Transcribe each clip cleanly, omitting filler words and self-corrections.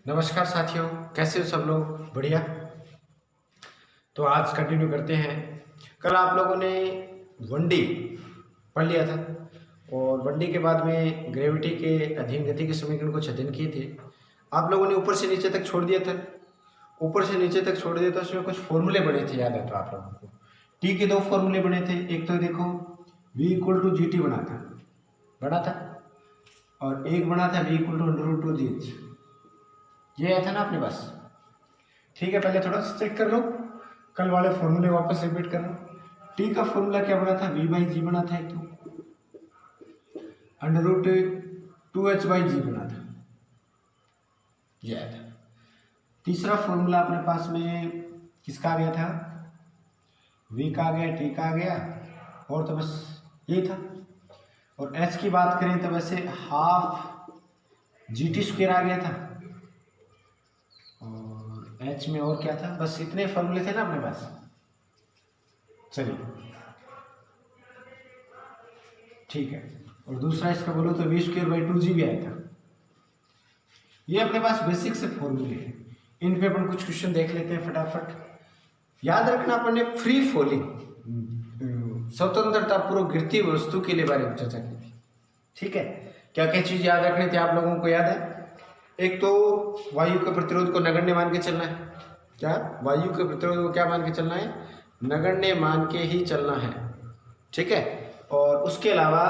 नमस्कार साथियों, कैसे हो सब लोग? बढ़िया। तो आज कंटिन्यू करते हैं। कल आप लोगों ने 1D पढ़ लिया था और 1D के बाद में ग्रेविटी के अधीन गति के समीकरण कुछ अध्ययन किए थे। आप लोगों ने ऊपर से नीचे तक छोड़ दिया था। ऊपर से नीचे तक छोड़ दिया था, उसमें कुछ फॉर्मूले बने थे, याद है तो आप लोगों को। टी के दो फॉर्मूले बने थे। एक तो देखो V = GT बना था और एक बना था V = √2GH। ये आया था ना अपने पास। ठीक है, पहले थोड़ा सा चेक कर लो, कल वाले फॉर्मूले वापस रिपीट कर लो। टी का फॉर्मूला क्या बना था? V/G बना था, एक तो √2H/G बना था, ये आया था। तीसरा फॉर्मूला अपने पास में किसका आ गया था? V का आ गया, T का आ गया, और तो बस यही था। और H की बात करें तो वैसे ½ GT² आ गया था और H में और क्या था? बस इतने फॉर्मूले थे ना अपने पास। चलिए ठीक है। और दूसरा इसका बोलो तो V²/2G भी आया था। ये अपने पास बेसिक से फॉर्मूले हैं, इन पे अपन कुछ क्वेश्चन देख लेते हैं फटाफट। याद रखना, अपन ने फ्री फॉलिंग स्वतंत्रता पूर्वक गिरती वस्तु के लिए बारे में चर्चा की थी। ठीक है, क्या क्या चीज याद रखनी थी आप लोगों को? याद है, एक तो वायु के प्रतिरोध को नगण्य मान के चलना है। क्या? वायु के प्रतिरोध को क्या मान के चलना है? नगण्य मान के ही चलना है। ठीक है, और उसके अलावा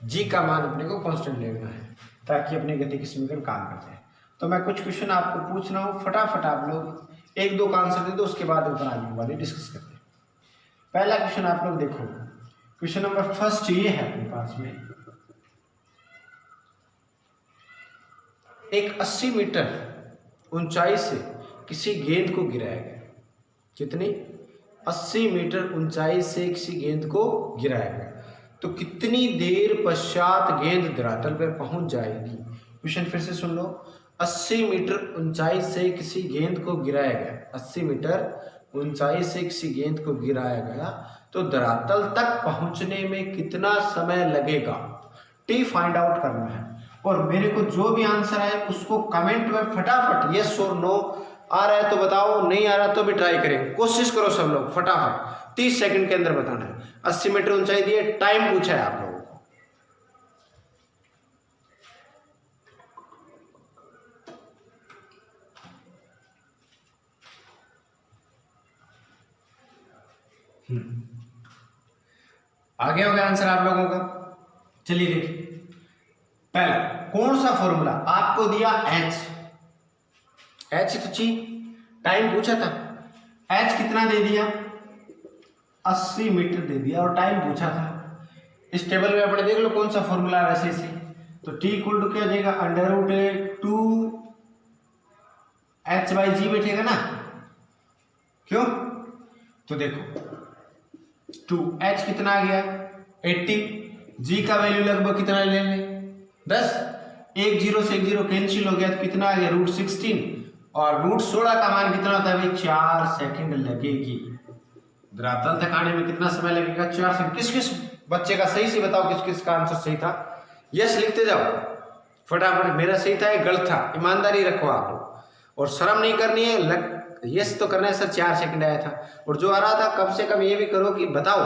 जी का मान अपने को कांस्टेंट लेना है ताकि अपने गति की समीकरण काम कर जाए। तो मैं कुछ क्वेश्चन आपको पूछ रहा हूँ, फटाफट आप लोग एक दो का आंसर दे दो, उसके बाद अपन आगे वाले डिस्कस करते हैं। पहला क्वेश्चन आप लोग देखो, क्वेश्चन नंबर फर्स्ट ये है अपने पास में, एक 80 मीटर ऊंचाई से किसी गेंद को गिराया गया। कितनी? 80 मीटर ऊंचाई से किसी गेंद को गिराया गया, तो कितनी देर पश्चात गेंद धरातल पर पहुंच जाएगी? क्वेश्चन फिर से सुन लो। 80 मीटर ऊंचाई से किसी गेंद को गिराया गया, 80 मीटर ऊंचाई से किसी गेंद को गिराया गया, तो धरातल तक पहुंचने में कितना समय लगेगा? टी फाइंड आउट करना है। और मेरे को जो भी आंसर आए उसको कमेंट में फटाफट यस और नो, आ रहा है तो बताओ, नहीं आ रहा तो भी ट्राई करें, कोशिश करो सब लोग फटाफट 30 सेकंड के अंदर बताना है। 80 मीटर ऊंचाई दी है, टाइम पूछा है आप लोगों को। आगे हो गया आंसर आप लोगों का। चलिए देखिए, पहला कौन सा फॉर्मूला आपको दिया? एच तो ची, टाइम पूछा था, एच कितना दे दिया? 80 मीटर दे दिया और टाइम पूछा था। इस टेबल में अपने देख लो कौन सा फॉर्मूला है वैसे से। तो टी इक्वल टू क्या हो जाएगा? √2H/G बैठेगा ना, क्यों? तो देखो 2H कितना आ गया? 80। G का वैल्यू लगभग कितना ले लें? 10। एक जीरो से एक जीरो कैंसिल हो गया तो कितना आ गया? √16। और √16 का मान कितना होता है भाई? 4 सेकंड लगेगी। धरातल तक आने में कितना समय लगेगा? 4 सेकंड। किस किस बच्चे का सही से बताओ, किस किस का आंसर सही था? यस लिखते जाओ फटाफट। मेरा सही था या गलत था? ईमानदारी रखो आप लोग, और शर्म नहीं करनी है। यस तो करना है सर, 4 सेकंड आया था। और जो आ रहा था कम से कम ये भी करो कि बताओ,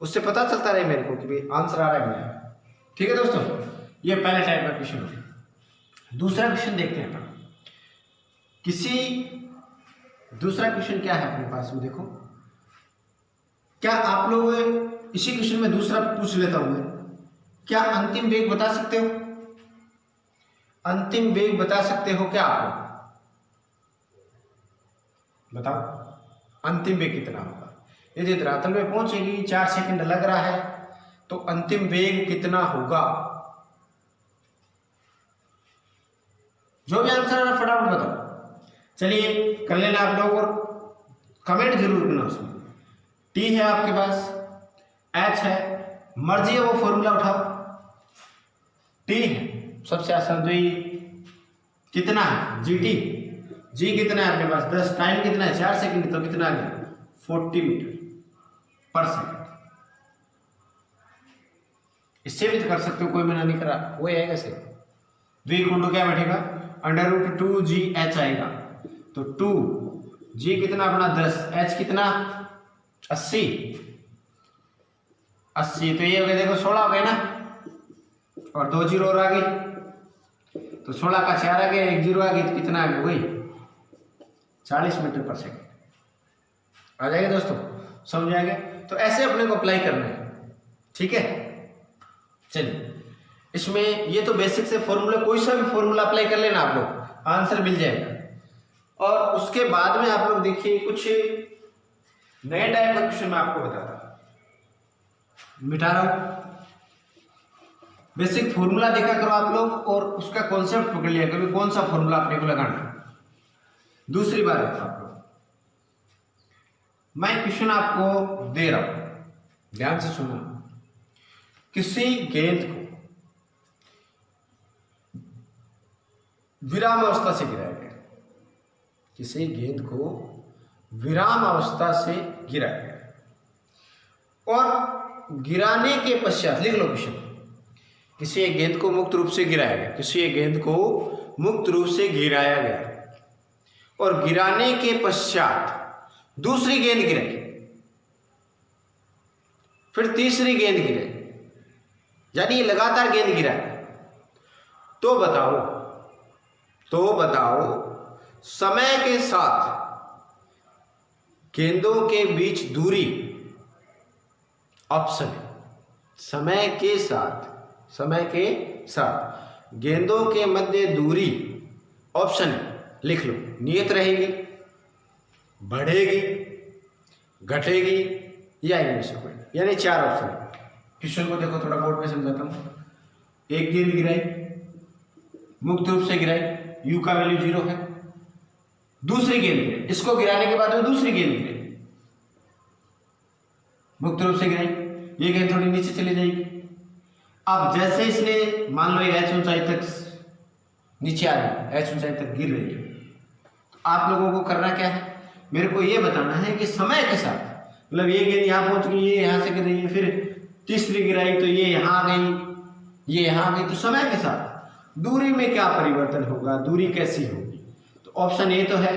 उससे पता चलता रहे मेरे को कि भाई आंसर आ रहा है नहीं। ठीक है दोस्तों, ये पहले टाइप का क्वेश्चन है। दूसरा क्वेश्चन देखते हैं अपन। दूसरा क्वेश्चन क्या है अपने पास में? देखो, क्या आप लोग इसी क्वेश्चन में दूसरा पूछ लेता हूं मैं, क्या अंतिम वेग बता सकते हो? अंतिम वेग बता सकते हो क्या आप लोग? बताओ अंतिम वेग कितना होगा? यदि धरातल में पहुंचेगी, 4 सेकंड लग रहा है, तो अंतिम वेग कितना होगा? जो भी आंसर है फटाफट बताओ। चलिए कर लेना आप लोग, और कमेंट जरूर करना उसमें। टी है आपके पास, एच है, मर्जी है वो फॉर्मूला उठाओ। टी है सबसे आसान, तो ये कितना है? जीटी। जी कितना है अपने पास? 10। टाइम कितना है? 4 सेकंड, तो कितना आ गया? 40 मीटर पर सेकंड। इससे भी तो कर सकते हो, कोई मना नहीं करा, वो है कैसे? द्विगुणित क्या बैठेगा, √2GH आएगा। तो 2G कितना अपना 10, H कितना 80, तो ये हो गया देखो 16 हो गए ना, और 2 जीरो और आ गई, तो 16 का 4 आ गया, 1 जीरो आ गई, तो कितना आ गया वही 40 मीटर पर सेकेंड आ जाएगा दोस्तों, समझ आएगा। तो ऐसे अपने को अप्लाई करना है, ठीक है। चलिए इसमें ये तो बेसिक से फॉर्मूला, कोई सा भी फॉर्मूला अप्लाई कर लेना आप लोग, आंसर मिल जाएगा। और उसके बाद में आप लोग देखिए कुछ नए टाइप का क्वेश्चन मैं आपको बताता हूं, मिटा रहा हूं। बेसिक फॉर्मूला देखा करो आप लोग और उसका कॉन्सेप्ट पकड़ लिया करो, कौन सा फॉर्मूला अपने को लगाना है। दूसरी बात है आप लोग, मैं क्वेश्चन आपको दे रहा हूं, ध्यान से सुनना। किसी गेंद को विराम अवस्था से गिराया गया, किसी गेंद को विराम अवस्था से गिराया गया, और गिराने के पश्चात, लिख लो क्वेश्चन, किसी एक गेंद को मुक्त रूप से गिराया गया, किसी एक गेंद को मुक्त रूप से गिराया गया, और गिराने के पश्चात दूसरी गेंद गिराई, फिर तीसरी गेंद गिराई, यानी लगातार गेंद गिराया। तो बताओ समय के साथ गेंदों के बीच दूरी, ऑप्शन है समय के साथ गेंदों के मध्य दूरी, ऑप्शन है, लिख लो, नियत रहेगी, बढ़ेगी, घटेगी, या इनमें से कोई, यानी 4 ऑप्शन है। क्वेश्चन को देखो, थोड़ा बोर्ड में समझाता हूं। एक गेंद गिराई, मुक्त रूप से गिराई, U का वैल्यू 0 है। दूसरी गेंद गिराई, इसको गिराने के बाद में दूसरी गेंद गिराई, मुक्त रूप से गिराई, ये गेंद थोड़ी नीचे चली जाएगी। अब जैसे इसने मान लो H ऊंचाई तक नीचे आ गई, H ऊंचाई तक गिर रही है, तो आप लोगों को करना क्या है, मेरे को ये बताना है कि समय के साथ, मतलब ये गेंद यहाँ पहुंच गई, ये यहाँ से गिर रही है, फिर तीसरी गिराई तो ये यहाँ आ गई, ये यहाँ आ गई, तो समय के साथ दूरी में क्या परिवर्तन होगा, दूरी कैसी होगी। तो ऑप्शन ए तो है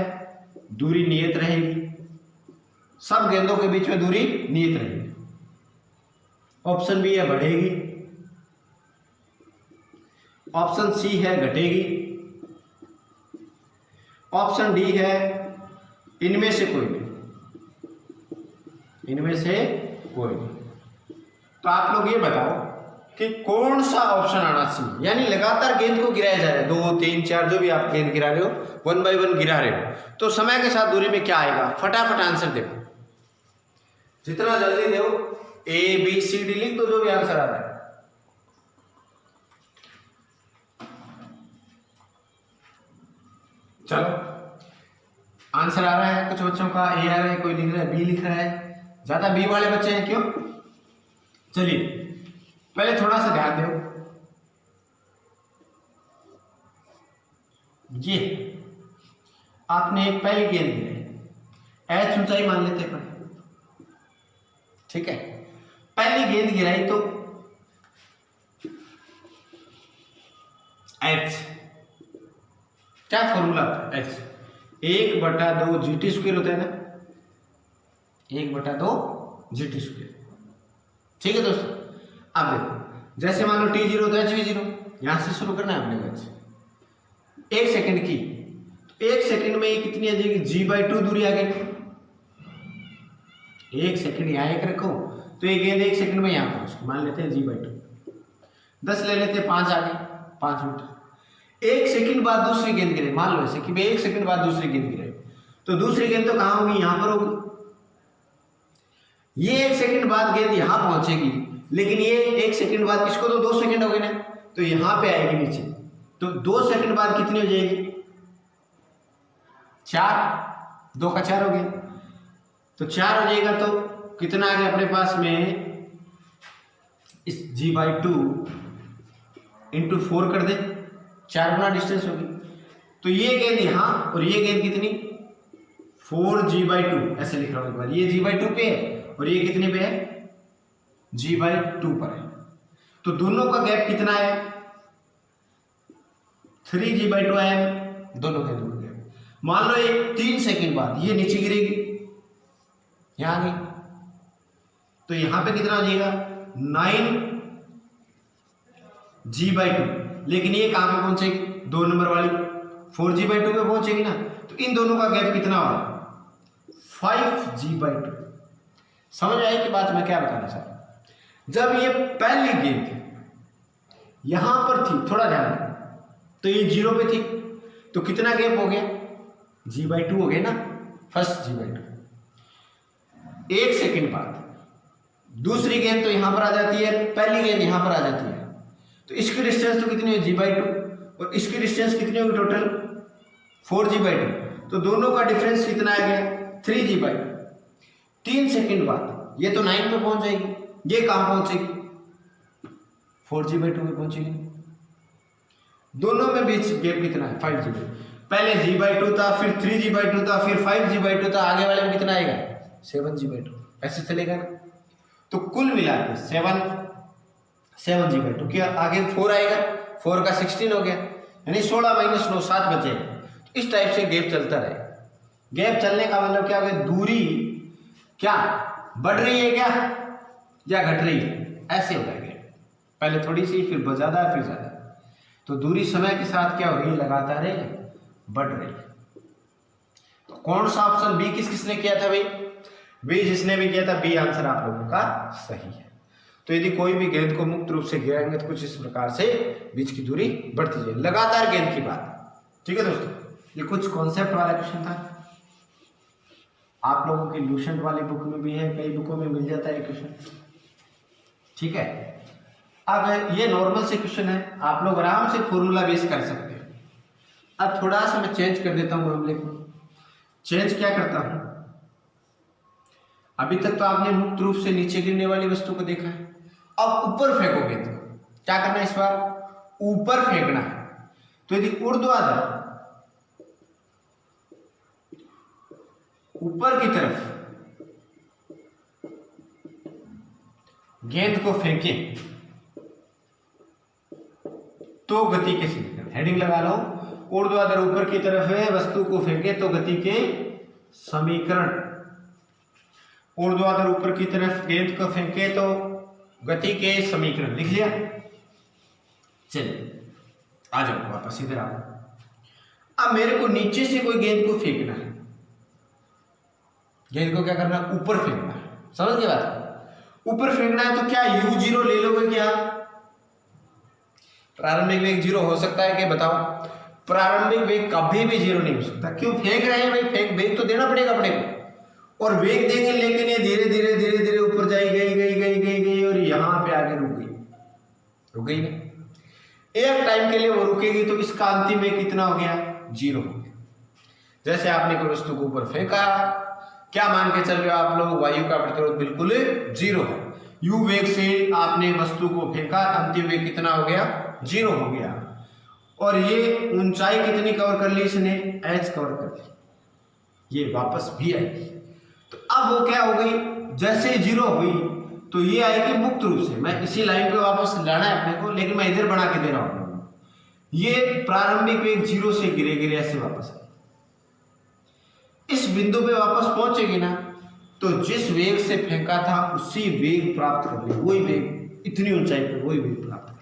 दूरी नियत रहेगी, सब गेंदों के बीच में दूरी नियत रहेगी। ऑप्शन बी है बढ़ेगी, ऑप्शन सी है घटेगी, ऑप्शन डी है इनमें से कोई नहीं, इनमें से कोई नहीं। तो आप लोग ये बताओ कि कौन सा ऑप्शन आना चाहिए, यानी लगातार गेंद को गिराया जा रहा है, 2 3 4 जो भी आप गेंद गिरा रहे हो, 1 बाय 1 गिरा रहे हो, तो समय के साथ दूरी में क्या आएगा, फटाफट आंसर देखो, जितना जल्दी दो, ABCD लिख दो, जो भी आंसर आ रहा है। चलो आंसर आ रहा है, कुछ बच्चों का A आ रहा है, कोई लिख रहा है B लिख रहा है, ज्यादा B वाले बच्चे हैं, क्यों। चलिए पहले थोड़ा सा ध्यान दो, ये आपने एक पहली गेंद गिराई, H ऊंचाई मान लेते हैं, ठीक है, पहली गेंद गिराई तो H क्या फॉर्मूला होता है, H 1/2 GT² होता है ना, 1/2 GT², ठीक है दोस्तों। अब देखो, जैसे मान लो T0 तो H भी 0, यहां से शुरू करना है अपने को, 1 सेकंड की, तो 1 सेकंड में ये कितनी आ जाएगी, G/2 दूरी आ गई। 1 सेकंड यहाँ एक रखो तो ये गेंद 1 सेकंड में यहाँ पहुंच, मान लेते हैं G/2, 10 ले लेते हैं, 5 आ गए, 5 मीटर। 1 सेकंड बाद दूसरी गेंद गिरे, मान लो ऐसे कि भाई 1 सेकंड बाद दूसरी गेंद गिरे, तो दूसरी गेंद तो कहां होगी, यहां पर होगी। ये 1 सेकंड बाद गेंद यहां पहुंचेगी, लेकिन ये 1 सेकंड बाद, इसको तो 2 सेकंड हो गए ना, तो यहां पे आएगी नीचे, तो 2 सेकंड बाद कितनी हो जाएगी, 4, 2 का 4 हो गया, तो 4 हो जाएगा, तो कितना आ गया अपने पास में, इस G/2 इंटू 4 कर दे, 4 गुना डिस्टेंस होगी, तो ये गेंद यहां और ये गेंद कितनी, 4G/2, ऐसे लिख रहा हूं एक बार, ये G/2 पे है और ये कितने पे है, G/2 पर है, तो दोनों का गैप कितना है, 3g/2 दोनों के दूर गए। मान लो ये 3 सेकंड बाद ये नीचे गिरेगी, यहां गई, तो यहां पे कितना हो जाएगा 9g/2, लेकिन ये कहां पे पहुंचेगी 2 नंबर वाली 4g/2 पे पहुंचेगी ना, तो इन दोनों का गैप कितना हुआ 5g/2। समझ आई कि बात मैं क्या बताना चाह रहा हूं। जब ये पहली गेंद यहां पर थी, थोड़ा ध्यान रखना, तो ये 0 पे थी, तो कितना गैप हो गया g/2 हो गया ना, फर्स्ट g/2। 1 सेकंड बाद दूसरी गेंद तो यहां पर आ जाती है, पहली गेंद यहां पर आ जाती है, तो इसकी डिस्टेंस तो कितनी है g/2 और इसकी डिस्टेंस कितनी होगी टोटल 4g/2, तो दोनों का डिफरेंस कितना आ गया 3g/2। 3 सेकंड बाद ये तो 9 पे पहुंच जाएगी, ये कहां पहुंचेगी 4g/2 पे पहुंचेगी। दोनों में बीच गैप कितना है 5g/2। पहले g/2 था, फिर 3g/2 था, फिर 5g/2 था, आगे वाले में कितना आएगा 7g/2, ऐसे चलेगा ना। तो कुल मिला के 7g/2 क्या आगे 4 आएगा, 4 का 16 हो गया, यानी 16 - 9 7 बचेगा। तो इस टाइप से गैप चलता रहेगा। गैप चलने का मतलब क्या होगा, दूरी क्या बढ़ रही है क्या या घट रही है, ऐसे होगा गैप, पहले थोड़ी सी फिर ज्यादा फिर ज्यादा। तो दूरी समय के साथ क्या हो रही है, लगातार बढ़ रही है। तो कौन सा ऑप्शन बी किस किसने किया था भाई, बी जिसने भी किया था, बी आंसर आप लोगों का सही है। तो यदि कोई भी गेंद को मुक्त रूप से गिराएंगे तो कुछ इस प्रकार से बीच की दूरी बढ़ती जाए, लगातार गेंद की बात। ठीक है दोस्तों, ये कुछ कॉन्सेप्ट वाला क्वेश्चन था, आप लोगों की लूसेंट वाली बुक में भी है, कई बुकों में मिल जाता है क्वेश्चन। ठीक है, अब ये नॉर्मल से क्वेश्चन है, आप लोग आराम से फॉर्मूला बेस कर सकते हैं। अब थोड़ा सा मैं चेंज कर देता हूँ मामले को। चेंज क्या करता हूं, अभी तक तो आपने मुक्त रूप से नीचे गिरने वाली वस्तु को देखा है, अब ऊपर फेंकोगे तो क्या करना है, इस बार ऊपर फेंकना है। तो यदि ऊर्ध्वाधर ऊपर की तरफ गेंद को फेंके तो गति के समीकरण, हेडिंग लगा लो, ऊर्ध्वाधर ऊपर की तरफ है वस्तु को फेंके तो गति के समीकरण। ऊर्ध्वाधर ऊपर की तरफ गेंद को फेंके तो गति के समीकरण लिख लिया। चलिए आ जाओ वापस इधर आओ। अब मेरे को नीचे से कोई गेंद को फेंकना है, गेंद को क्या करना है, ऊपर फेंकना है। समझ गए बात, ऊपर फेंकना है तो क्या u0 ले लोगे क्या, प्रारंभिक वेग 0 हो सकता है क्या बताओ, प्रारंभिक वेग कभी भी 0 नहीं हो सकता। क्यों फेंक रहे हैं भाई, फेंक वेग तो देना पड़ेगा अपने को, और वेग देंगे लेकिन ये धीरे धीरे धीरे धीरे ऊपर जाई गई और यहां पे आगे रुक गई नहीं। एक टाइम के लिए वो रुकेगी तो इसका अंतिम वेग कितना हो गया 0 हो गया। जैसे आपने कोई वस्तु को ऊपर फेंका, क्या मान के चल रहे हो आप लोग, वायु का प्रतिरोध बिल्कुल 0 है। u वेग से आपने वस्तु को फेंका, अंतिम वेग कितना हो गया 0 हो गया, और ये ऊंचाई कितनी कवर कर ली इसने, h कवर कर ली, ये वापस भी आएगी। तो अब वो क्या हो गई, जैसे 0 हुई तो ये आएगी मुक्त रूप से, मैं इसी लाइन पे वापस लाना है अपने को, लेकिन मैं इधर बना के दे रहा हूं। ये प्रारंभिक वेग 0 से गिरे ऐसे वापस आए, इस बिंदु पे वापस पहुंचेगी ना, तो जिस वेग से फेंका था उसी वेग प्राप्त कर ले, वही वेग, इतनी ऊंचाई पे वही वेग प्राप्त कर ले।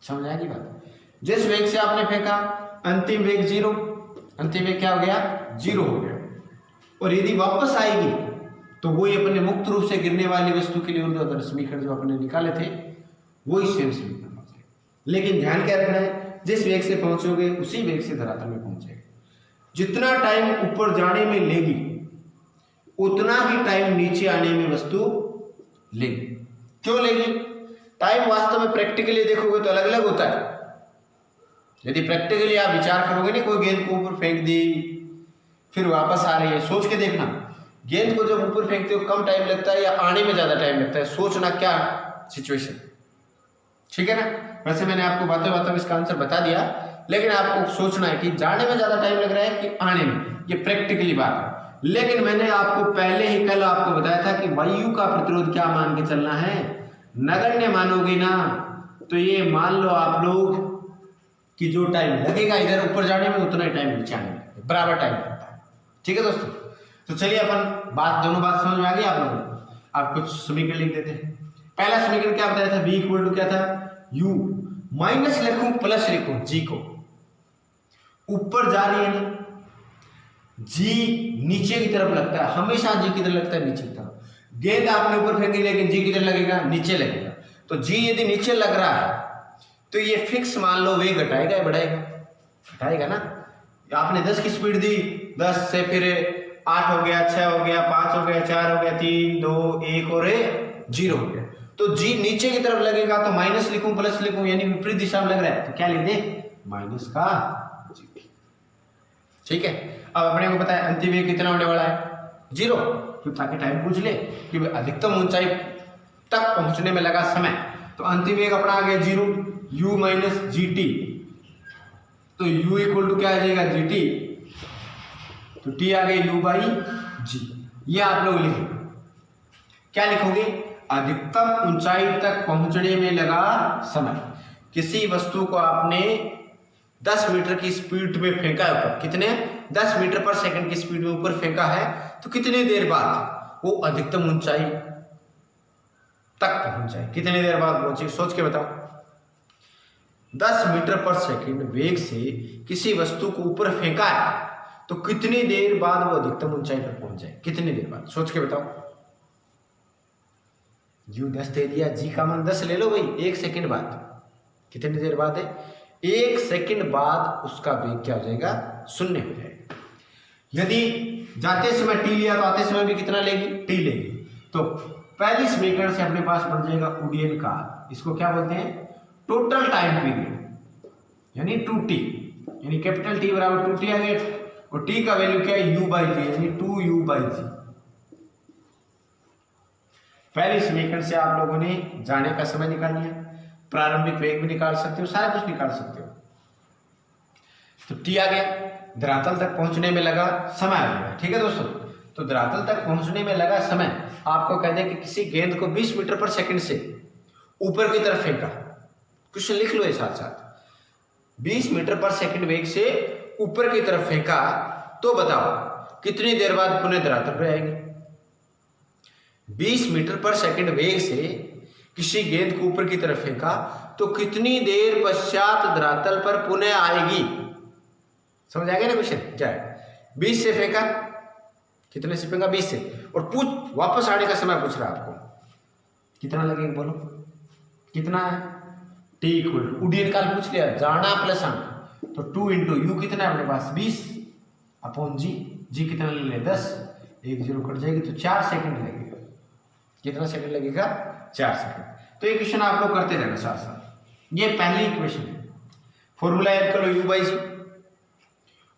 समझ आएगी बात, जिस वेग से आपने फेंका अंतिम वेग 0, अंतिम वेग क्या हो गया 0 हो गया, और यदि वापस आएगी तो वही अपने मुक्त रूप से गिरने वाली वस्तु के लिए ऊर्ध्वाधर समीकरण जो अपने निकाले थे वही सेम समीकरण हो जाएगा। लेकिन ध्यान क्या रखना है, जिस वेग से पहुंचोगे उसी वेग से धरातल में पहुंचेगा। जितना टाइम ऊपर जाने में लेगी उतना ही टाइम नीचे आने में वस्तु लेगी। क्यों लेगी, टाइम वास्तव में प्रैक्टिकली देखोगे तो अलग अलग होता है। यदि प्रैक्टिकली आप विचार करोगे ना, कोई गेंद को ऊपर फेंक दी फिर वापस आ रही है, सोच के देखना, गेंद को जब ऊपर फेंकते हो कम टाइम लगता है या आने में ज्यादा टाइम लगता है, सोचना क्या सिचुएशन। ठीक है ना, वैसे मैंने आपको बातों बातों में इसका आंसर बता दिया, लेकिन आपको सोचना है कि जाने में ज्यादा टाइम लग रहा है कि आने में, ये प्रैक्टिकली बात है। लेकिन मैंने आपको पहले ही कल आपको बताया था कि वायु का प्रतिरोध क्या मान के चलना है, नगण्य मानोगे ना तो ये मान लो आप लोग कि जो टाइम लगेगा इधर ऊपर जाने में उतना ही टाइम नीचे आने में बराबर टाइम लगता है। ठीक है दोस्तों, तो चलिए अपन दोनों बात समझ में आ गई आप लोगों को। आप कुछ समीकरण लिख देते हैं। पहला समीकरण क्या बताया था, v इक्वल टू क्या था, u माइनस लिखूं प्लस लिखूं, g को ऊपर जा रही है ना, g नीचे की तरफ लगता है, हमेशा g की तरफ लगता है नीचे की तरफ। गेंद आपने ऊपर फेंकी लेकिन g किधर लगेगा, नीचे लगेगा। तो g यदि नीचे लग रहा है तो ये फिक्स मान लो वेग घटाएगा या बढ़ाएगा, घटाएगा ना। आपने 10 की स्पीड दी, 10 से फिर 8 हो गया, 6 हो गया, 5 हो गया, 4 हो गया, 3 2 1 और 0 हो गया। तो जी नीचे की तरफ लगेगा तो माइनस लिखूं प्लस लिखूं, यानी विपरीत दिशा में लग रहा है तो क्या लिख दे, माइनस का जी। ठीक है, अब अपने को पता है अंतिम वेग कितना होने वाला है, 0, तो ताकि टाइम पूछ ले कि अधिकतम ऊंचाई तक पहुंचने में लगा समय, तो अंतिम वेग अपना आ गया 0, u माइनस जी टी। तो u इक्वल टू क्या आ जाएगा, जी टी, तो t आ गई u बाई जी। ये आप लोग लिखोगे, क्या लिखोगे, अधिकतम ऊंचाई तक पहुंचने में लगा समय। किसी वस्तु को आपने 10 मीटर की स्पीड में फेंका है ऊपर, कितने 10 मीटर पर सेकंड की स्पीड में ऊपर फेंका है, तो कितनी देर बाद वो अधिकतम ऊंचाई तक पहुंच जाए, कितनी देर बाद पहुंचे, सोच के बताओ। 10 मीटर पर सेकंड वेग से किसी वस्तु को ऊपर फेंका है तो कितनी देर बाद वो अधिकतम ऊंचाई पर पहुंच जाए, कितनी देर बाद, सोच के बताओ। u 10 दे दिया, g का मान 10 ले लो भाई, 1 सेकंड बाद, कितनी देर बाद है, 1 सेकंड बाद उसका वेग क्या हो जाएगा, 0 हो जाएगा। यदि जाते समय t लिया तो आते समय भी कितना लेगी, t लेगी। तो पहली समीकरण से अपने पास बन जाएगा उड्डयन काल, इसको क्या बोलते हैं, टोटल टाइम पीरियड, यानी 2t, यानी कैपिटल T बराबर 2t आ गया, और t का वैल्यू क्या है, u बाई जी, यानी 2u बाई जी। पहली समीकरण से आप लोगों ने जाने का समय निकाल लिया, प्रारंभिक वेग भी निकाल सकते हो, सारा कुछ निकाल सकते हो। तो t आ गया, धरातल तक पहुंचने में लगा समय आ गया। ठीक है दोस्तों, तो धरातल तक पहुंचने में लगा समय आपको कह दे कि किसी गेंद को 20 मीटर पर सेकंड से ऊपर की तरफ फेंका, क्वेश्चन लिख लो ये साथ साथ, 20 मीटर पर सेकंड वेग से ऊपर की तरफ फेंका, तो बताओ कितनी देर बाद पुनः धरातल पर आएगी। 20 मीटर पर सेकंड वेग से किसी गेंद को ऊपर की तरफ फेंका तो कितनी देर पश्चात धरातल पर पुनः आएगी, समझ आ गया ना क्वेश्चन, क्या है, 20 से फेंका, कितने से फेंका, 20 से, और पूछ वापस आने का समय पूछ रहा है आपको, कितना लगेगा बोलो, कितना है, t इक्वल टू उड्डयन काल पूछ लिया, जाना प्लस आना, तो 2 इंटू यू कितना है अपने पास 20 अपॉन जी, जी कितना ले ले 10, 1 0 कट जाएगी तो 4 सेकंड लगेगा, कितना सेकंड लगेगा, 4 सेकंड। तो ये क्वेश्चन आप लोग करते रहना साथ साथ। ये पहली इक्वेशन है, फॉर्मूला याद कर लो, u बाई जी,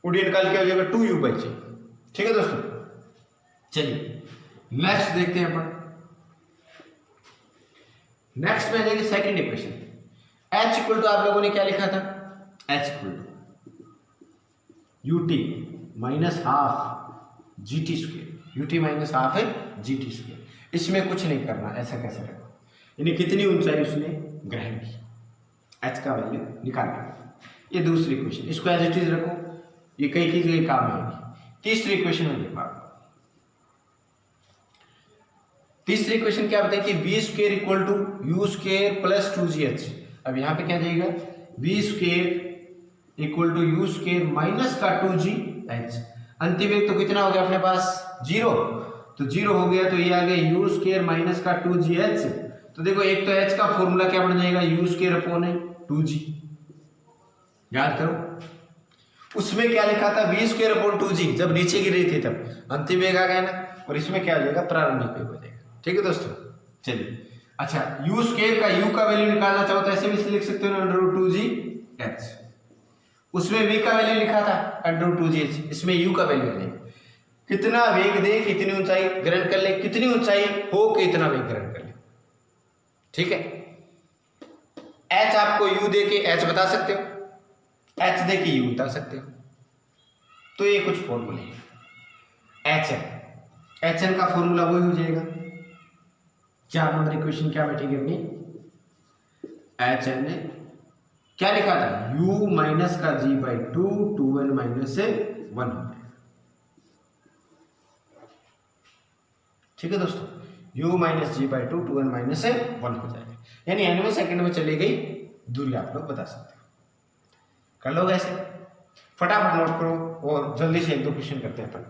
उड्डयन काल क्या हो जाएगा 2u बाई जी। ठीक है दोस्तों, चलिए नेक्स्ट देखते हैं अपन। नेक्स्ट में आ जाएगी second equation, h equal to आप लोगों ने क्या लिखा था, h equal to ut minus half g t square, ut minus half है जी टी स्क्वायर। इसमें कुछ नहीं करना, ऐसा कैसे रखो, यानी कितनी ऊंचाई उसने ग्रहण की, h का वैल्यू निकालना। ये दूसरी इक्वेशन, इसको एज इट इज रखो, ये कई की जगह काम आएगी। तीसरी इक्वेशन में देखो, तीसरी इक्वेशन क्या बताई थी, v square equal to u square plus 2gh। अब यहाँ पे क्या जाएगा, v square equal to u square minus का 2gh। अंतिम एक तो कितना हो गया अपने पास 0, तो 0 हो गया, तो ये आ गया यू स्क्वायर माइनस का 2gh। तो देखो एक तो h का फॉर्मूला क्या बन जाएगा, यू स्क्वायर अपॉन 2g, याद करो। उसमें क्या लिखा था, वी स्क्वायर अपॉन 2g, जब नीचे गिर रही थी तब अंतिम वेग आ गया ना, और इसमें क्या हो जाएगा, प्रारंभिक वेग हो जाएगा। ठीक है दोस्तों, चलिए अच्छा, यू स्क्वायर का यू का वैल्यू निकालना चाहो तो ऐसे भी लिख सकते हो ना, √2gh। उसमें v का वैल्यू लिखा था √2gh, इसमें u का वैल्यू है, कितना वेग दे कितनी ऊंचाई ग्रहण कर ले, कितनी ऊंचाई हो कि इतना वेग ग्रहण कर ले। ठीक है, h आपको u दे के h बता सकते हो, h दे के u बता सकते हो। तो ये कुछ फॉर्मूले हैं, HN का फॉर्मूला वही हो जाएगा, 4 नंबर इक्वेशन क्या बैठेगी अपनी, HN क्या लिखा था, u माइनस का g बाई 2n माइनस से 1 हो जाएगा। ठीक है दोस्तों, u minus g by 2n minus से 1 हो जाएगा, यानी 9वें सेकंड में चली गई दूरी आप लोग बता सकते हो। कर लोगे ऐसे, फटाफट नोट करो और जल्दी से 1-2 क्वेश्चन करते हैं अपन।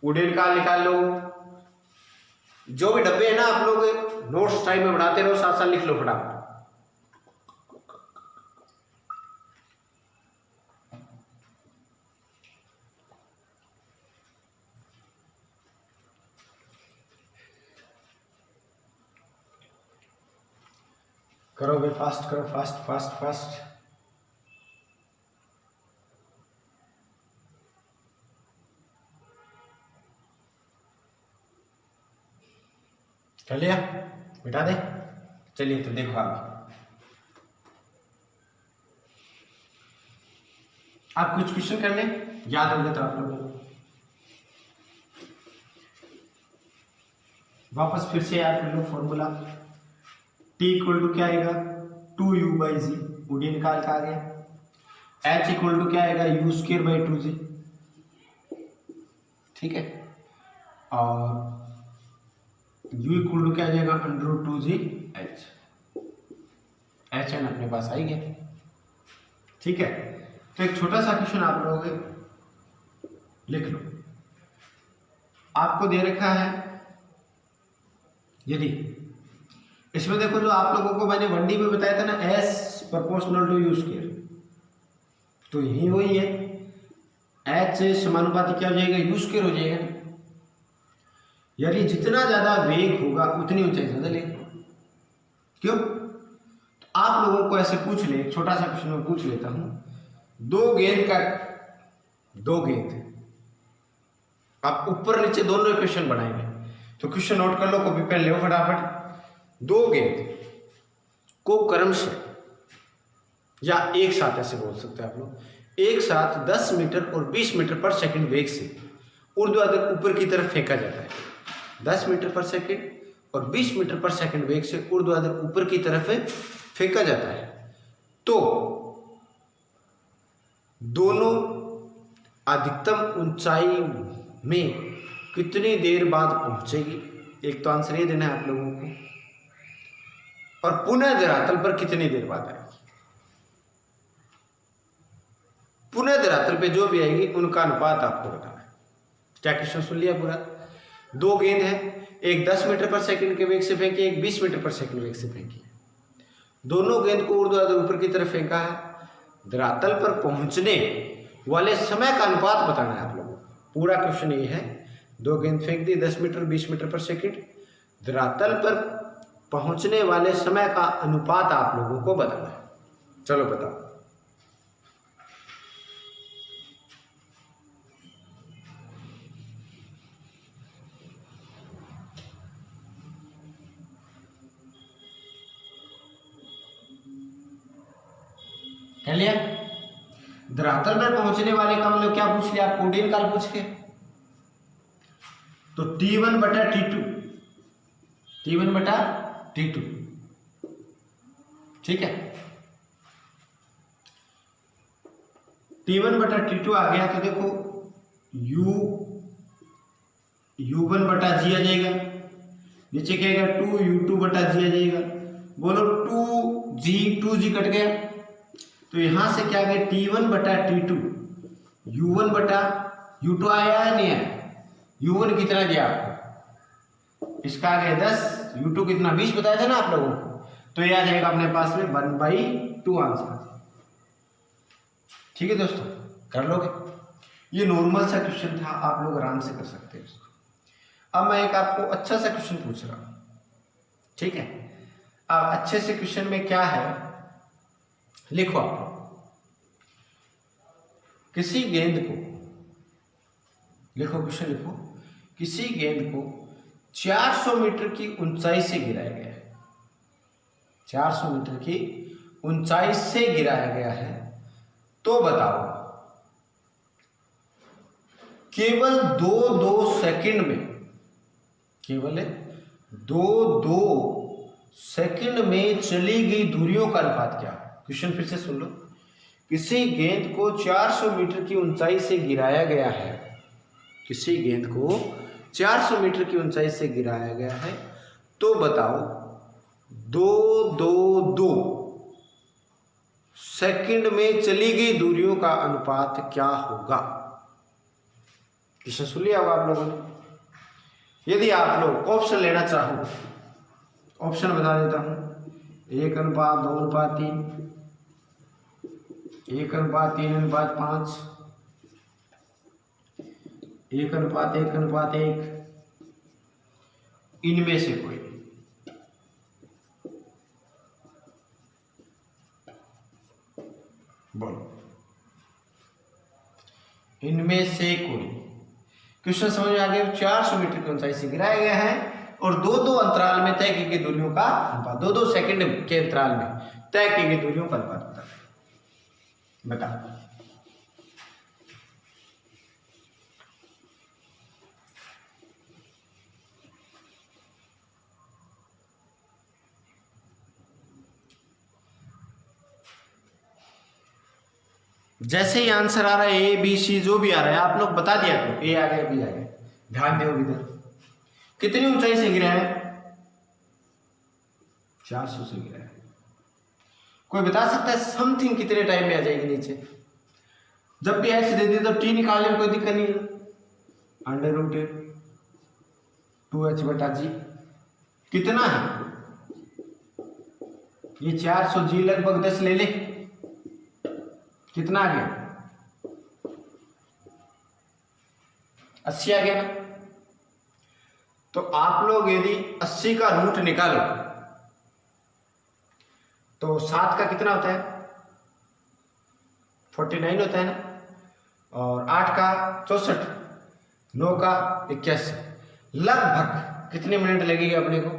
उड़ेल काल निकाल लो, जो भी डब्बे है ना आप लोग नोट्स टाइम में बढ़ाते रहो, साथ साथ लिख लो फटाफट। करो भाई, फास्ट करो, फास्ट फास्ट फास्ट। कर लिया, मिटा दे। चलिए तो देखो आगे, आप कुछ क्वेश्चन कर लें, याद होंगे तो आप लोगों को वापस फिर से याद कर लो फॉर्मूला। t इक्वल टू क्या आएगा, 2u बाई जी, उड़ी निकाल का आ गया। h इक्वल टू क्या आएगा, u स्क्वायर बाई 2g, ठीक है। और u इक्वल टू क्या आ जाएगा, √2gh, h एन अपने पास आई गया। ठीक है, तो एक छोटा सा क्वेश्चन आप लोगों के लिख लो। आपको दे रखा है, यदि इसमें देखो जो आप लोगों को मैंने 1D में बताया था ना, s proportional to u square, तो यही वही है, h समानुपाती क्या हो जाएगा, u स्क्वायर हो जाएगा। यानी जितना ज्यादा वेग होगा उतनी ऊंचाई ज्यादा लेगा। क्यों, तो आप लोगों को ऐसे पूछ ले, एक छोटा सा क्वेश्चन में पूछ लेता हूं, दो गेंद आप ऊपर नीचे दोनों इक्वेशन बनाएंगे, तो क्वेश्चन नोट कर लो, कॉपी पेन ले फटाफट। दो गेंद को क्रमशः या एक साथ, ऐसे बोल सकते हैं आप लोग, एक साथ 10 मीटर और 20 मीटर पर सेकंड वेग से ऊर्ध्वाधर ऊपर की तरफ फेंका जाता है। 10 मीटर पर सेकंड और 20 मीटर पर सेकंड वेग से ऊर्ध्वाधर ऊपर की तरफ फेंका जाता है, तो दोनों अधिकतम ऊंचाई में कितनी देर बाद पहुंचेगी। एक तो आंसर ये देना है आप लोगों को, और पुनः धरातल पर कितनी देर बाद आएगी। पुनः धरातल पे जो भी आएगी उनका अनुपात आपको बताना है। क्या क्वेश्चन सुन लिया पूरा। दो गेंद है, एक 10 मीटर पर सेकंड के वेग से फेंकी, एक 20 मीटर पर सेकंड वेग से फेंकी। दोनों गेंद को ऊर्ध्वाधर ऊपर की तरफ फेंका है। धरातल पर पहुंचने वाले समय का अनुपात बताना है आप लोगों को। पूरा क्वेश्चन ये है, दो गेंद फेंक दी 10 मीटर 20 मीटर पर सेकंड, धरातल पर पहुंचने वाले समय का अनुपात आप लोगों को बताना है। चलो बताओ। कह लिया। धरातल पर पहुंचने वाले का मतलब क्या पूछ लिया आपको, उड़ीन काल पूछ के, तो T1 बटा T2, T1 बटा T2, ठीक है। T1 बटा T2 आ गया, तो देखो U1 बटा G आ जाएगा, नीचे क्या आएगा 2U2 बटा G आ जाएगा। बोलो 2G कट गया, तो यहां से क्या आ गया T1 बटा T2, U1 बटा U2 आया है नहीं आया। U1 कितना दिया आपको, इसका आ गया 10, U2 कितना 20 बताया था ना आप लोगों को, तो ये आ जाएगा अपने पास में 1/2 आंसर। ठीक है दोस्तों, कर लोगे। ये नॉर्मल सा क्वेश्चन था, आप लोग आराम से कर सकते हैं इसको। अब मैं एक आपको अच्छा सा क्वेश्चन पूछ रहा हूं, ठीक है। अब अच्छे से क्वेश्चन में क्या है लिखो आप। किसी गेंद को, लिखो क्वेश्चन लिखो, किसी गेंद को 400 मीटर की ऊंचाई से गिराया गया है, 400 मीटर की ऊंचाई से गिराया गया है, तो बताओ केवल 2 सेकंड में, केवल 2 सेकंड में चली गई दूरियों का अनुपात क्या है। क्वेश्चन फिर से सुन लो, किसी गेंद को 400 मीटर की ऊंचाई से गिराया गया है, किसी गेंद को 400 मीटर की ऊंचाई से गिराया गया है, तो बताओ 2-2-2 सेकंड में चली गई दूरियों का अनुपात क्या होगा। क्वेश्चन सुन लिया होगा आप लोगों ने। यदि आप लोग ऑप्शन लेना चाहो, ऑप्शन बता देता हूं, 1:2:3, 1:3:5, 1:1:1, इनमें से कोई। बोलो, इनमें से कोई। क्वेश्चन समझ में आ गया। 400 मीटर की ऊंचाई से गिराया गया है और 2-2 अंतराल में तय की गई दूरियों का अनुपात, 2-2 सेकंड के अंतराल में तय की गई दूरियों का अनुपात बता। जैसे ही आंसर आ रहा है ए बी सी जो भी आ रहा है आप लोग बता दिया करो, ए आ गया बी आ गया। ध्यान दो इधर, कितनी ऊंचाई से गिरा है? 400 से गिरा है। कोई बता सकता है समथिंग कितने टाइम में आ जाएगी नीचे? जब भी एच दे दी तो टी निकालने में कोई दिक्कत नहीं है। √2h/g कितना है? ये 400 g लगभग 10 ले ले, कितना आ गया? 80 आ गया ना। तो आप लोग यदि 80 का रूट निकालो तो 7 का कितना होता है? 49 होता है ना, और 8 का 64, 9 का 81। लगभग कितने मिनट लगेगी अपने को?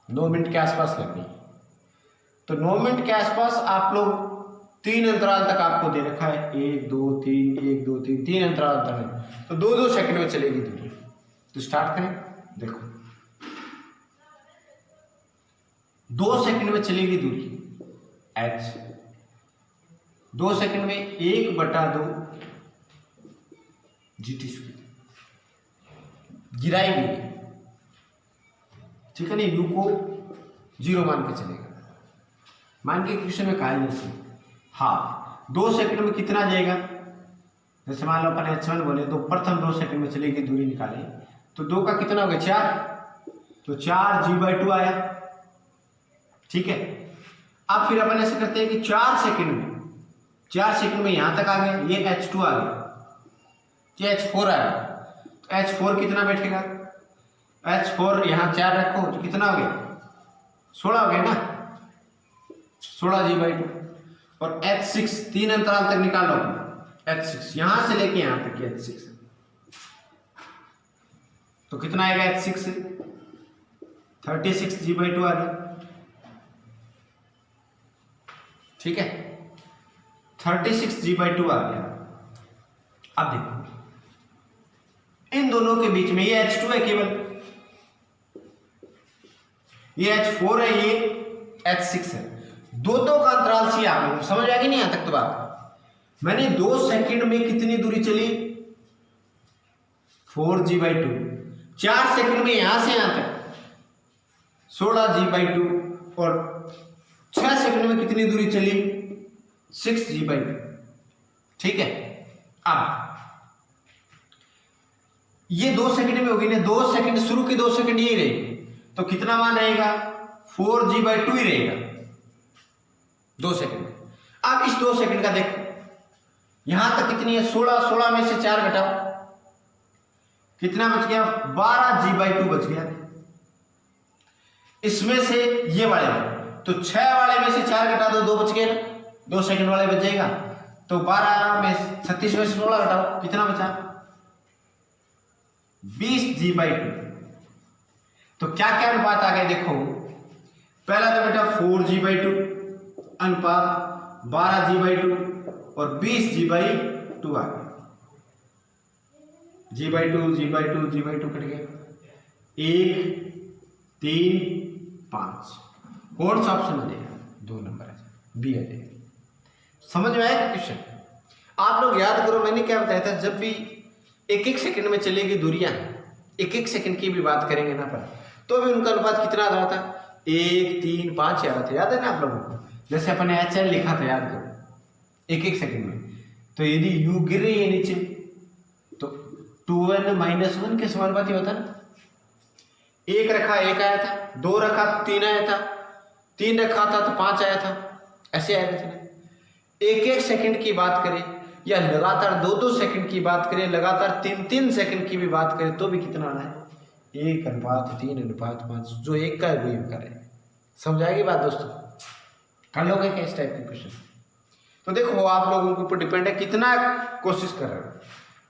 9 मिनट के आसपास लगनी। तो 9 मिनट के आसपास आप लोग 3 अंतराल तक आपको दे रखा है, 1 2 3 1 2 3 3 अंतराल तक, तो 2-2 सेकंड में चलेगी दूरी। तो स्टार्ट करें। देखो 2 सेकंड में चलेगी दूरी h, 2 सेकंड में 1/2 GT² गिराएगी, ठीक है नहीं। u को 0 मान के चलेगा। मान के क्वेश्चन में कहा है हाफ, 2 सेकंड में कितना जाएगा? जैसे मान लो अपन h1 बोले तो प्रथम 2 सेकंड में चलेगी दूरी निकाले, तो 2 का कितना हो गया? 4, तो 4g/2 आया, ठीक है। अब फिर अपन ऐसे करते हैं कि 4 सेकंड में यहां तक आ गया, ये h2 आ गया, ये h4 आया, तो h4 कितना बैठेगा? h4 यहां 4 रखो तो कितना हो गया? 16 हो गया ना, 16g/2। और h6 3 अंतराल तक निकालो, h6 यहां से लेके यहां तक h6, तो कितना आएगा? h6 36g/2 आ गया, ठीक है। 36g/2 आ गया। अब देखो इन दोनों के बीच में ये h2 है केवल, ये h4 है, ये h6 है, 2-2 का अंतराल सी आप लोग समझ आ गई नहीं? यहां तक तो बात। मैंने 2 सेकंड में कितनी दूरी चली? 4g/2। 4 सेकंड में यहां से यहां तक 16g/2, और 6 सेकंड में कितनी दूरी चली? 6g/2, ठीक है। अब ये 2 सेकंड में होगी ना, 2 सेकंड शुरू के 2 सेकंड यही रहेगी, तो कितना मान रहेगा? 4g/2 ही रहेगा 2 सेकंड में। अब इस 2 सेकंड का देखो, यहां तक कितनी है? 16 में से 4 घटाओ, कितना बच गया? 12g/2 बच गया। इसमें से ये वाले तो 6 वाले में से 4 घटा दो, 2 बच गए ना, 2 सेकंड वाले बच जाएगा। तो 12 में 36 में से 16 घटाओ, कितना बचा? 20g/2। तो क्या क्या अनुपात आ गए देखो, पहला तो बेटा 4g/2 अनुपात 12g/2 और 20g/2 आ गया। g/2 कट गया, 1 3 5। कौन सा ऑप्शन मिलेगा? 2 नंबर है। बी आ जाएगा। समझ में आया क्वेश्चन? आप लोग याद करो, मैंने क्या बताया था, जब भी एक एक सेकंड में चलेगी दूरियां, एक एक सेकंड की भी बात करेंगे ना पर, तो भी उनका अनुपात कितना आ रहा था, 1, 3, 5 आ रहा था। याद है ना आप लोगों को? जैसे अपने HL लिखा था, याद करो, एक एक सेकंड में। तो यदि U गिर रही है नीचे तो 2n - 1 के समानुपाती होता ना। 1 रखा 1 आया था, 2 रखा 3 आया था, 3 रखा था तो 5 आया था, ऐसे आया था। एक एक सेकंड की बात करें या लगातार 2-2 सेकंड की बात करें, लगातार 3-3 सेकंड की भी बात करें, तो भी कितना आना है, 1:3:5, जो एक का है वही करें। समझ आएगी बात दोस्तों? कर लोगे क्या इस टाइप के क्वेश्चन? तो देखो, आप लोगों के ऊपर डिपेंड है कितना कोशिश कर रहे हो।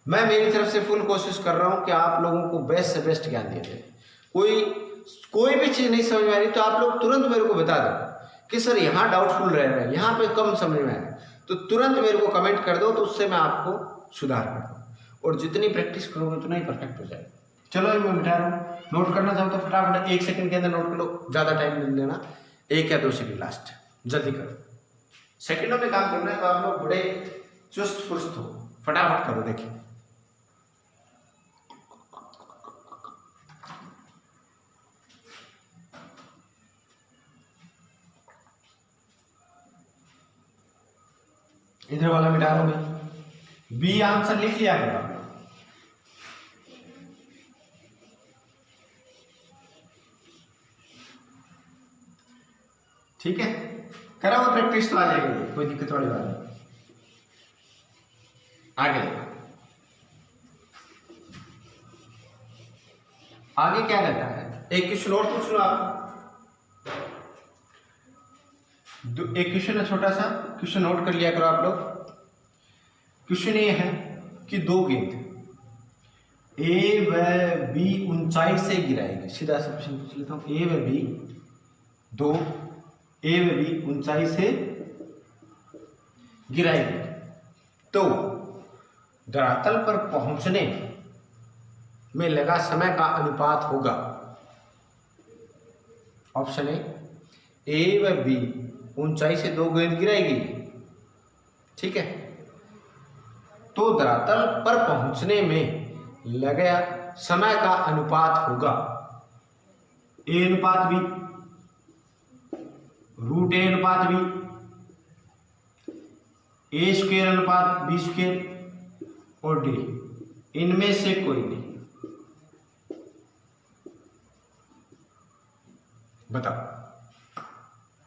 मैं मेरी तरफ से फुल कोशिश कर रहा हूँ कि आप लोगों को बेस्ट से बेस्ट ज्ञान दिया जाए। कोई भी चीज़ नहीं समझ में आ रही तो आप लोग तुरंत मेरे को बता दो कि सर यहाँ डाउटफुल रह रहा है, यहाँ पे कम समझ में आया, तो तुरंत मेरे को कमेंट कर दो, तो उससे मैं आपको सुधार कर दूँ। और जितनी प्रैक्टिस करोगे उतना ही परफेक्ट हो जाएगा। चलो मैं मिटा रहा हूँ, नोट करना चाहो तो फटाफट 1 सेकंड के अंदर नोट कर लो, ज़्यादा टाइम नहीं लेना, 1 या 2 सेकंड लास्ट, जल्दी करो। सेकंडों में काम करना है तो आप लोग बड़े चुस्त फुर्स्त हो, फटाफट करो। देखिए इधर वाला मिटा रहा हूं मैं, बी आंसर लिख लिया करो आप लोग। ठीक है, करा हुआ प्रैक्टिस तो आ जाएगी, कोई दिक्कत वाली बात नहीं। आगे देखो, आगे क्या रहता है, एक क्वेश्चन और पूछ लो आप। एक क्वेश्चन है छोटा सा, क्वेश्चन नोट कर लिया करो आप लोग। क्वेश्चन ये है कि 2 गेंद ए व बी ऊंचाई से गिराएगी। सीधा सा क्वेश्चन पूछ लेता हूं, ए व बी, 2 ए व बी ऊंचाई से गिराएगी, तो धरातल पर पहुंचने में लगा समय का अनुपात होगा। ऑप्शन ए व बी ऊंचाई से 2 गेंद गिराएगी, ठीक है, तो धरातल पर पहुंचने में लगा समय का अनुपात होगा A अनुपात B, √A अनुपात B, A² अनुपात B² और D, इनमें से कोई नहीं। बताओ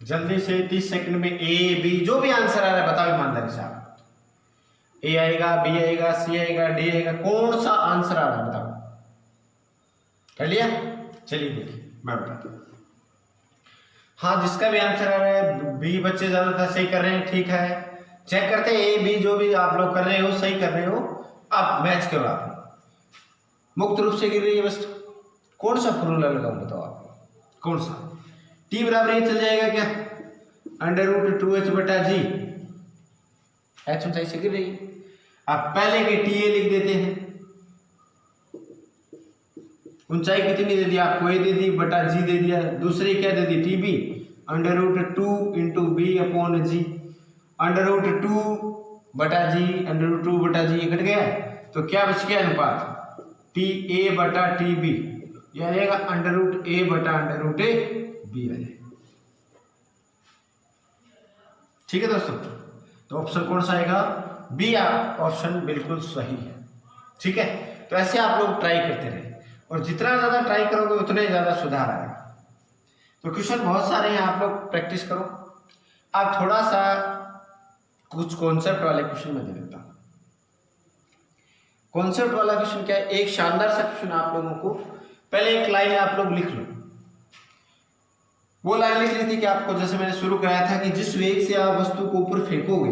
जल्दी से, 30 सेकंड में। A B जो भी आंसर आ रहा है बताओ ईमानदारी से। आप A आएगा, B आएगा, C आएगा, D आएगा, कौन सा आंसर आ रहा है बताओ। कर लिया? चलिए देखिए मैं बताता हूँ। हाँ, जिसका भी आंसर आ रहा है, B बच्चे ज्यादातर सही कर रहे हैं, ठीक है। चेक करते हैं A B जो भी आप लोग कर रहे हो सही कर रहे हो, आप मैच करो। आप मुक्त रूप से गिर रही है वस्तु, कौन सा फॉर्मूला लगाऊं बताओ आप, कौन सा? T बराबर ये चल जाएगा क्या, √2h/g, h ऊंचाई से गिर रही है। आप पहले के TA लिख देते हैं, ऊंचाई कितनी दे दी आपको, a दे दी बटा g दे दिया, दूसरी क्या दे दी TB, √2 × b/g, √2/g, √2/g cut गया, तो क्या बच गया अनुपात, TA/TB, यह रहेगा √a/√a B आ जाएगा। ठीक है दोस्तों, तो ऑप्शन कौन सा आएगा, बी ऑप्शन बिल्कुल सही है। ठीक है, तो ऐसे आप लोग ट्राई करते रहे, और जितना ज्यादा ट्राई करोगे उतने ज्यादा सुधार आएगा। तो क्वेश्चन बहुत सारे हैं, आप लोग प्रैक्टिस करो। आप थोड़ा सा कुछ कॉन्सेप्ट वाले क्वेश्चन में दे देता हूं। कॉन्सेप्ट वाला क्वेश्चन क्या है, एक शानदार सा क्वेश्चन आप लोगों को, पहले एक लाइन आप लोग लिख लो। वो लाइन लिख ली थी कि आपको, जैसे मैंने शुरू कराया था कि जिस वेग से आप वस्तु को ऊपर फेंकोगे,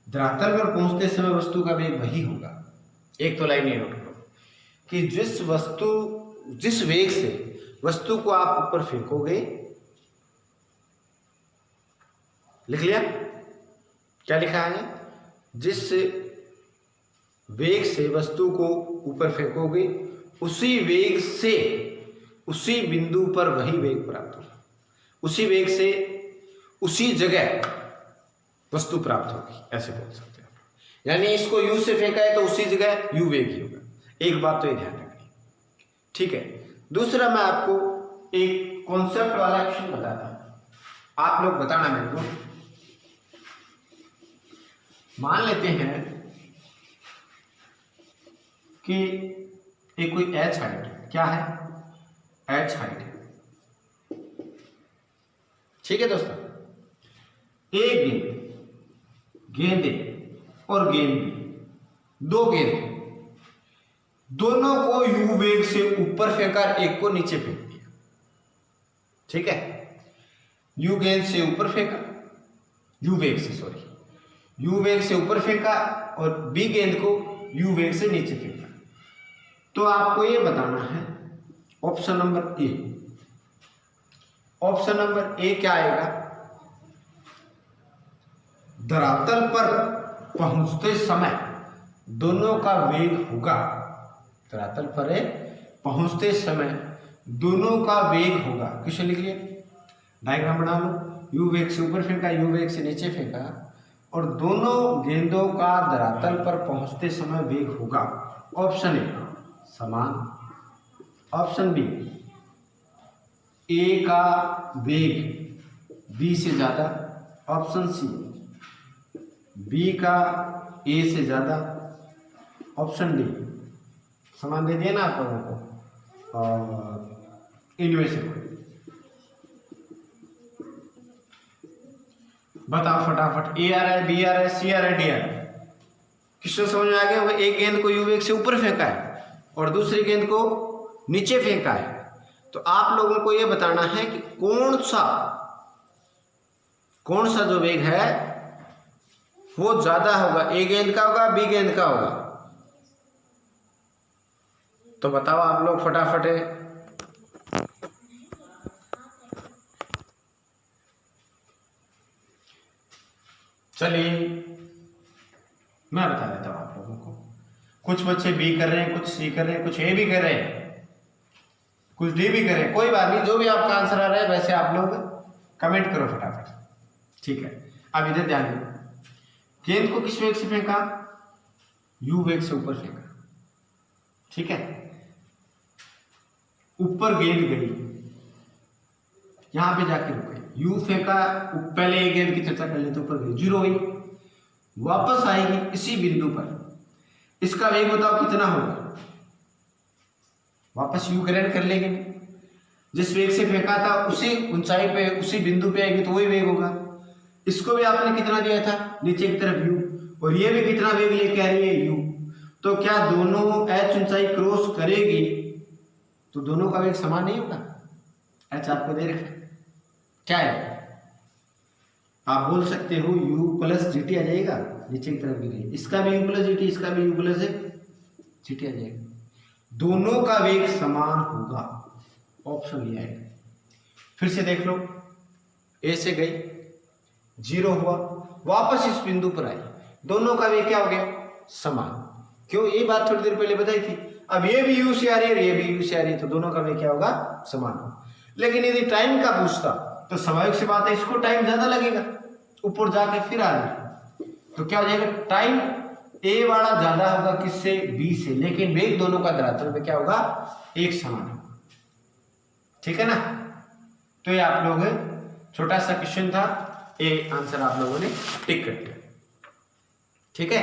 धरातल पर पहुंचते समय वस्तु का वेग वही होगा। एक तो लाइन ये नोट करो कि जिस वेग से वस्तु को आप ऊपर फेंकोगे, लिख लिया, क्या लिखा है, जिस वेग से वस्तु को ऊपर फेंकोगे उसी वेग से उसी बिंदु पर वही वेग प्राप्त होगा, उसी वेग से उसी जगह वस्तु प्राप्त होगी, ऐसे बोल सकते हैं। यानी इसको u से फेंका है तो उसी जगह u वेग ही होगा। एक बात तो ये ध्यान रखनी, ठीक है। दूसरा मैं आपको एक कॉन्सेप्ट वाला क्वेश्चन बताता हूं, आप लोग बताना मेरे को। मान लेते हैं कि एक कोई h हाइट है, क्या है, h हाइट है, ठीक है दोस्तों। एक गेंद ए और गेंद बी, दो गेंद है, दोनों को u वेग से ऊपर फेंका, एक को नीचे फेंक दिया, ठीक है। u गेंद से ऊपर फेंका, u वेग से, सॉरी, u वेग से ऊपर फेंका और b गेंद को u वेग से नीचे फेंका। तो आपको ये बताना है option number A. Option number A क्या आएगा, धरातल पर पहुंचते समय दोनों का वेग होगा, धरातल पर पहुंचते समय दोनों का वेग होगा। क्वेश्चन लिख लिए, डायग्राम बना लो, u वेग से ऊपर फेंका, u वेग से नीचे फेंका और दोनों गेंदों का धरातल पर पहुंचते समय वेग होगा। ऑप्शन ए समान, ऑप्शन बी ए का वेग बी से ज्यादा, ऑप्शन सी बी का ए से ज्यादा, ऑप्शन डी समान दे दिया ना आप लोगों को, और इनमें से बताओ फटाफट। ए आ रहा है, बी आ रहा है, सी आ रहा है, डी आ रहा है। क्वेश्चन समझ में आ गया होगा। एक गेंद को u वेग से ऊपर फेंका है और दूसरी गेंद को नीचे फेंका है, तो आप लोगों को यह बताना है कि कौन सा जो वेग है वो ज्यादा होगा, ए गेंद का होगा, बी गेंद का होगा। तो बताओ आप लोग फटाफट। चलिए मैं बता देता हूं आप लोगों को। कुछ बच्चे बी कर रहे हैं, कुछ सी कर रहे हैं, कुछ ए भी कर रहे हैं, कुछ डी भी कर रहे हैं, कोई बात नहीं, जो भी आपका आंसर आ रहा है वैसे आप लोग कमेंट करो फटाफट, ठीक है। अब इधर ध्यान दो, गेंद को किस वेग से फेंका, u वेग से ऊपर फेंका, ठीक है। ऊपर गेंद गई, यहां पे जाके रुक गई, u फेंका, पहले एक गेंद की चर्चा कर लेते, ऊपर गई, 0 हुई, वापस आएगी इसी बिंदु पर, इसका वेग बताओ कितना होगा, वापस u ग्रहण कर लेंगे, जिस वेग से फेंका था उसी ऊंचाई पे उसी बिंदु पे आएगी तो वही वेग होगा। इसको भी आपने कितना दिया था, नीचे की तरफ u, और ये भी कितना वेग लेके आ रही है u, तो क्या दोनों h ऊंचाई क्रॉस करेगी तो दोनों का वेग समान नहीं होगा। h आपको दे रखा क्या है, आप बोल सकते हो u प्लस gt आ जाएगा, नीचे की तरफ गिरी, इसका भी u प्लस gt, इसका भी u प्लस gt आ जाएगा, दोनों का वेग समान होगा। ऑप्शन ये आएगा। फिर से देख लो, ए से गई, 0 हुआ, वापस इस बिंदु पर आई, दोनों का वेग क्या हो गया, समान। क्यों, ये बात थोड़ी देर पहले बताई थी। अब ये भी u से आ रही है और ये भी u से आ रही है, तो दोनों का वेग क्या होगा, समान होगा। लेकिन यदि टाइम का पूछता तो स्वाभाविक सी बात है, इसको टाइम ज्यादा लगेगा, ऊपर जाके फिर आ रही, तो क्या हो जाएगा, टाइम ए वाला ज्यादा होगा किससे, बी से, लेकिन वेग दोनों का धरातल में क्या होगा, एक समान होगा, ठीक है ना। तो ये आप लोग छोटा सा क्वेश्चन था, ये आंसर आप लोगों ने टिक कर दिया, ठीक है।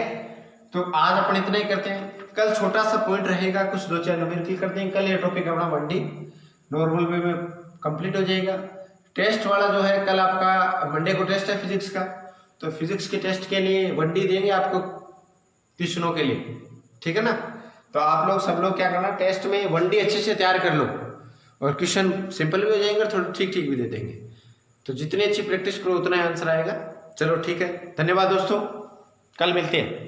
तो आज अपन इतना ही करते हैं, कल छोटा सा पॉइंट रहेगा, कुछ 2-4 न्यूमेरिकल करते हैं। कल ये टॉपिक अपना 1D नॉर्मल वे में कंप्लीट हो जाएगा। टेस्ट वाला जो है कल आपका मंडे को टेस्ट है फिजिक्स का, तो फिजिक्स के टेस्ट के लिए 1D देंगे आपको क्वेश्चनों के लिए, ठीक है ना। तो आप लोग सब लोग क्या करना, टेस्ट में 1D अच्छे से तैयार कर लो और क्वेश्चन सिंपल भी हो जाएंगे और थोड़ा ठीक ठीक भी दे देंगे। तो जितनी अच्छी प्रैक्टिस करो उतना ही आंसर आएगा। चलो ठीक है, धन्यवाद दोस्तों, कल मिलते हैं।